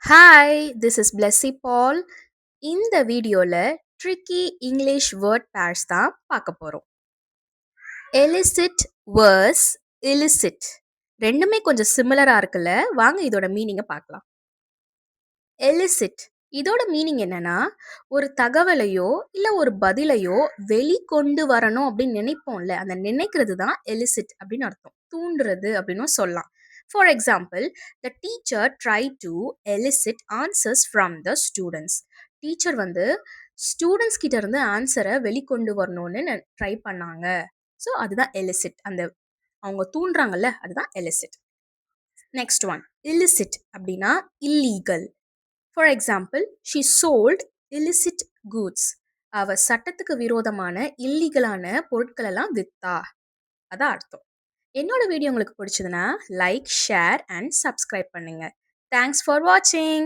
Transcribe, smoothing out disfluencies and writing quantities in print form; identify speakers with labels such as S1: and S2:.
S1: Hi, this is Blessy பால். இந்த வீடியோல tricky English word purse தான் பார்க்க போறோம். எலிசிட் வர்ஸ் illicit ரெண்டுமே கொஞ்சம் சிமிலரா இருக்குல்ல. வாங்க இதோட மீனிங்கை பார்க்கலாம். எலிசிட் இதோட மீனிங் என்னன்னா, ஒரு தகவலையோ இல்ல ஒரு பதிலையோ வெளிக்கொண்டு வரணும் அப்படின்னு நினைப்போம்ல, அந்த நினைக்கிறது தான் எலிசிட் அப்படின்னு அர்த்தம். தூண்டுறது அப்படின்னும் சொல்லலாம். For example, the teacher try to elicit answers from the students. Teacher வந்து ஸ்டூடெண்ட்ஸ் கிட்ட இருந்து ஆன்சரை வெளிக்கொண்டு வரணும்னு ட்ரை பண்ணாங்க. ஸோ அதுதான் எலிசிட். அந்த அவங்க தூண்டுறாங்கல்ல, அதுதான் எலிசிட். நெக்ஸ்ட் ஒன், illicit அப்படின்னா illegal. For example, she sold illicit goods. அவ சட்டத்துக்கு விரோதமான இல்லீகலான பொருட்கள் எல்லாம் வித்தா. அதான் அர்த்தம். என்னோட வீடியோ உங்களுக்கு பிடிச்சதுன்னா லைக், ஷேர் அண்ட் சப்ஸ்கிரைப் பண்ணுங்க. தேங்க்ஸ் ஃபார் வாட்சிங்.